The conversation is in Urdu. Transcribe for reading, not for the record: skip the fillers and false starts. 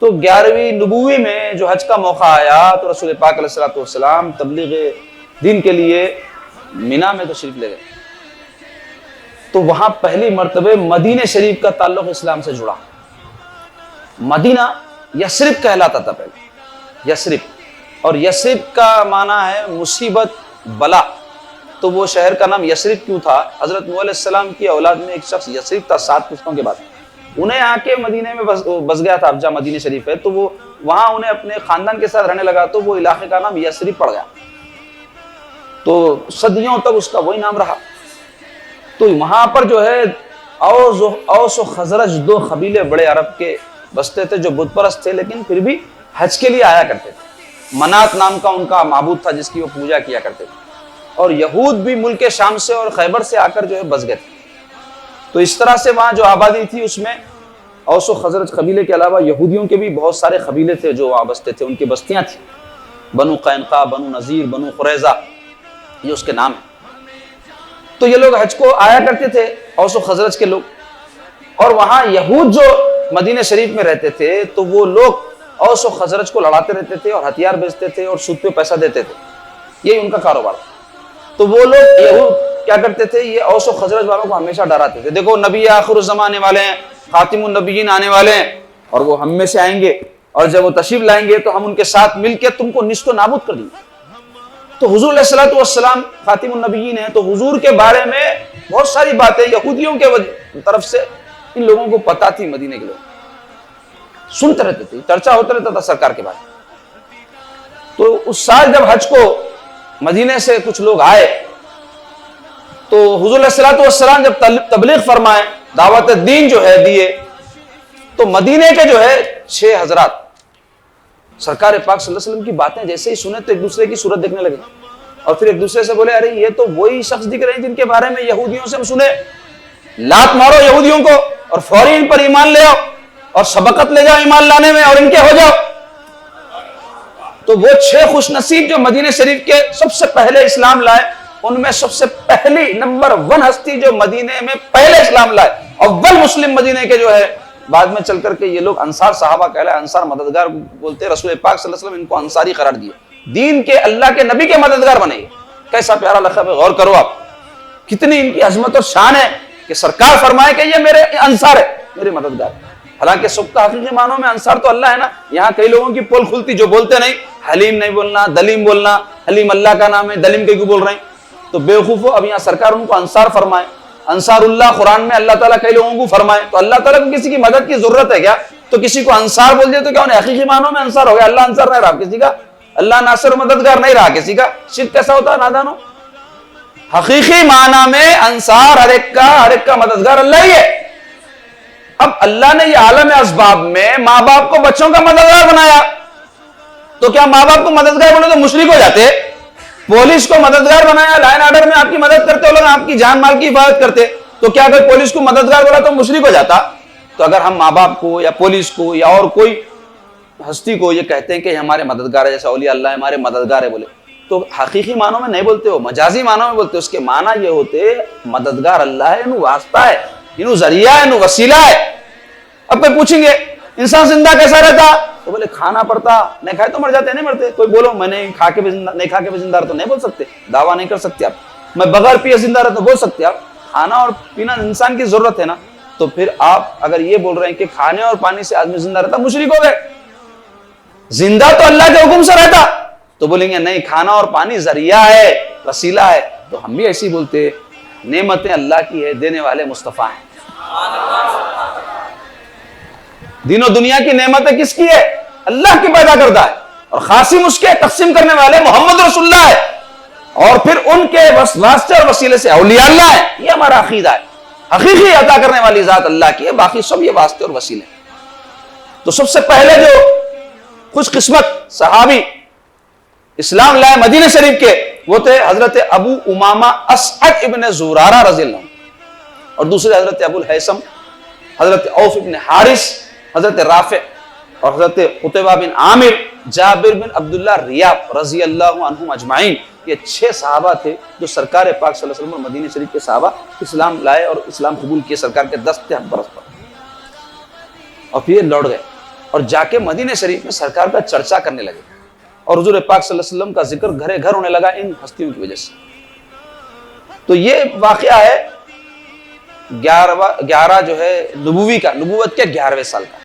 تو 11ویں نبوی میں جو حج کا موقع آیا تو رسول پاک علیہ الصلوۃ والسلام تبلیغ دین کے لیے مینا میں تشریف لے گئے. تو وہاں پہلی مرتبہ مدینہ شریف کا تعلق اسلام سے جڑا. مدینہ یثرب کہلاتا تھا پہلے، یثرب، اور یثرب کا معنی ہے مصیبت، بلا. تو وہ شہر کا نام یثرب کیوں تھا؟ حضرت نوح علیہ السلام کی اولاد میں ایک شخص یثرب تھا 7 پشتوں کے بعد، انہیں آ کے مدینے میں بس گیا تھا. اب جہاں مدینہ شریف ہے تو وہ وہاں انہیں اپنے خاندان کے ساتھ رہنے لگا، تو وہ علاقے کا نام یثرب پڑ گیا. تو صدیوں تک اس کا وہی نام رہا. تو وہاں پر جو ہے اوس و خزرج 2 قبیلے بڑے عرب کے بستے تھے جو بت پرست تھے، لیکن پھر بھی حج کے لیے آیا کرتے تھے. منات نام کا ان کا معبود تھا جس کی وہ پوجا کیا کرتے تھے. اور یہود بھی ملک شام سے اور خیبر سے آ کر جو ہے بس گئے تھے. تو اس طرح سے وہاں جو آبادی تھی اس میں اوس و خزرج قبیلے کے علاوہ یہودیوں کے بھی بہت سارے قبیلے تھے جو وہاں بستے تھے، ان کی بستیاں تھیں. بنو قینقاع، بنو نذیر، بنو قریظہ، یہ اس کے نام ہیں. تو یہ لوگ حج کو آیا کرتے تھے، اوس و خزرج کے لوگ. اور وہاں یہود جو مدینہ شریف میں رہتے تھے تو وہ لوگ اوس و خزرج کو لڑاتے رہتے تھے اور ہتھیار بیچتے تھے اور سود پہ پیسہ دیتے تھے. یہی ان کا کاروبار. تو وہ لوگ یہود کیا کرتے تھے، یہ اوس و خزرج والوں کو ہمیشہ ڈراتے تھے، دیکھو نبی آخر الزمان آنے والے ہیں، خاتم النبیین آنے والے ہیں، اور وہ ہم میں سے آئیں گے، اور جب وہ تشریف لائیں گے تو ہم ان کے ساتھ مل کے تم کو نیست و نابود کر دیں گے. تو حضور علیہ الصلوۃ والسلام خاتم النبیین ہیں، تو حضور کے بارے میں بہت ساری باتیں یہودیوں کے طرف سے ان لوگوں کو پتا تھی. مدینے کے لوگ سنتے رہتے تھے، چرچا ہوتا رہتا تھا سرکار کے بارے میں. تو اس سال جب حج کو مدینے سے کچھ لوگ آئے تو حضور علیہ الصلوۃ والسلام جب تبلیغ فرمائے، دعوت دین جو ہے دیے، تو مدینے کے جو ہے 6 حضرات سرکار پاک صلی اللہ علیہ وسلم کی باتیں جیسے ہی سنے تو ایک دوسرے کی صورت دیکھنے لگے، اور پھر ایک دوسرے سے بولے ارے یہ تو وہی شخص دکھ رہے ہیں جن کے بارے میں یہودیوں سے ہم سنے، لات مارو یہودیوں کو اور فوری ان پر ایمان لے آؤ اور سبقت لے جاؤ ایمان لانے میں اور ان کے ہو جاؤ. تو وہ 6 خوش نصیب جو مدینہ شریف کے سب سے پہلے اسلام لائے، ان میں سب سے پہلی نمبر 1 ہستی جو مدینے میں پہلے اسلام لائے، اول مسلم مدینے کے جو ہے، بعد میں چل کر کے یہ لوگ انصار صحابہ کہلائے، انصار مددگار بولتے. رسول پاک صلی اللہ علیہ وسلم ان کو انصاری قرار دیے، دین کے اللہ کے نبی کے مددگار بنے. کیسا پیارا لقب ہے، غور کرو آپ، کتنی ان کی عظمت اور شان ہے کہ سرکار فرمائے کہ یہ میرے انصار ہے، میرے مددگار. حالانکہ سب کا حقیقی معنوں میں انصار تو اللہ ہے نا. یہاں کئی لوگوں کی پول کھلتی جو بولتے نہیں، حلیم نہیں بولنا، دلیم بولنا، حلیم اللہ کا نام ہے، دلیم کیوں بول رہے ہیں؟ تو بے وقوفو، اب یہاں سرکار ان کو انصار فرمائے. انصار اللہ قرآن میں اللہ تعالیٰ کئی لوگوں کو فرمائے، تو اللہ تعالیٰ کو کسی کی مدد کی ضرورت ہے کیا؟ تو کسی کو انصار بول دیا تو کیا انہیں حقیقی معنوں میں انصار ہو گیا؟ اللہ انصار نہیں رہا کسی کا، اللہ ناصر مددگار نہیں رہا کسی کا. شرک کیسا ہوتا ہے نادانو؟ حقیقی معنی میں انصار ہر ایک کا مددگار اللہ ہی ہے. اب اللہ نے یہ عالم اسباب میں ماں باپ کو بچوں کا مددگار بنایا، تو کیا ماں باپ کو مددگار بنے تو مشرک ہو جاتے؟ پولیس کو مددگار بنایا، لائن آرڈر میں آپ کی مدد کرتے ہو لوگ، آپ کی جان مال کی حفاظت کرتے، تو کیا اگر پولیس کو مددگار بنا تو مشرک ہو جاتا؟ تو اگر ہم ماں باپ کو یا پولیس کو یا اور کوئی ہستی کو یہ کہتے ہیں کہ ہمارے مددگار ہے، جیسے اولیاء اللہ ہمارے مددگار ہے بولے، تو حقیقی معنوں میں نہیں بولتے ہو، مجازی معنوں میں بولتے ہو. اس کے معنی یہ ہوتے مددگار اللہ ہے، انہوں واسطہ ہے، انہوں ذریعہ ہے، انہوں وسیلہ ہے. اب کوئی پوچھیں گے انسان زندہ کیسا رہتا؟ تو بولے کھانا پڑتا، نہیں کھائے تو مر جاتے، نہیں مرتے. کوئی بولو میں نہیں کھا کے بھی زندہ، نہیں کھا کے بھی زندہ رہتا، نہیں بول سکتے، دعویٰ نہیں کر سکتے آپ. میں بغیر پیے زندہ رہتا بول سکتے آپ. کھانا اور پینا انسان کی ضرورت ہے نا. تو پھر آپ اگر یہ بول رہے ہیں کہ کھانے اور پانی سے آدمی زندہ رہتا، مشرک ہو گئے. زندہ تو اللہ کے حکم سے رہتا. تو بولیں گے نہیں کھانا اور پانی ذریعہ ہے، وسیلہ ہے. تو ہم بھی ایسی بولتے نعمتیں اللہ کی ہے، دینے والے مصطفیٰ ہیں. دین و دنیا کی نعمتیں کس کی ہے؟ اللہ کی پیدا کرتا ہے، اور خاصم اس کے تقسیم کرنے والے محمد رسول اللہ ہے، اور پھر ان کے واسطے اور وسیلے سے اولیاء اللہ ہے. یہ ہمارا عقیدہ ہے. حقیقی عطا کرنے والی ذات اللہ کی ہے، باقی سب یہ واسطے اور وسیلے. تو سب سے پہلے جو خوش قسمت صحابی اسلام لائے مدینہ شریف کے، وہ تھے حضرت ابو امامہ اسعد ابن زرارہ رضی اللہ عنہ، اور دوسرے حضرت ابو الحیثم، حضرت عوف ابن حارث، حضرت رافع، اور حضرت قتیبہ بن عامر، جابر بن عبداللہ ریاب رضی اللہ عنہم اجمعین. یہ 6 صحابہ تھے جو سرکار پاک صلی اللہ علیہ وسلم اور مدینہ شریف کے صحابہ اسلام لائے اور اسلام قبول کیے سرکار کے 10 برس پر، اور پھر لوٹ گئے. اور جا کے مدینہ شریف میں سرکار کا چرچا کرنے لگے اور حضور پاک صلی اللہ علیہ وسلم کا ذکر گھرے گھر ہونے لگا ان ہستیوں کی وجہ سے. تو یہ واقعہ ہے 11 جو ہے نبوت کے 11ویں سال کا.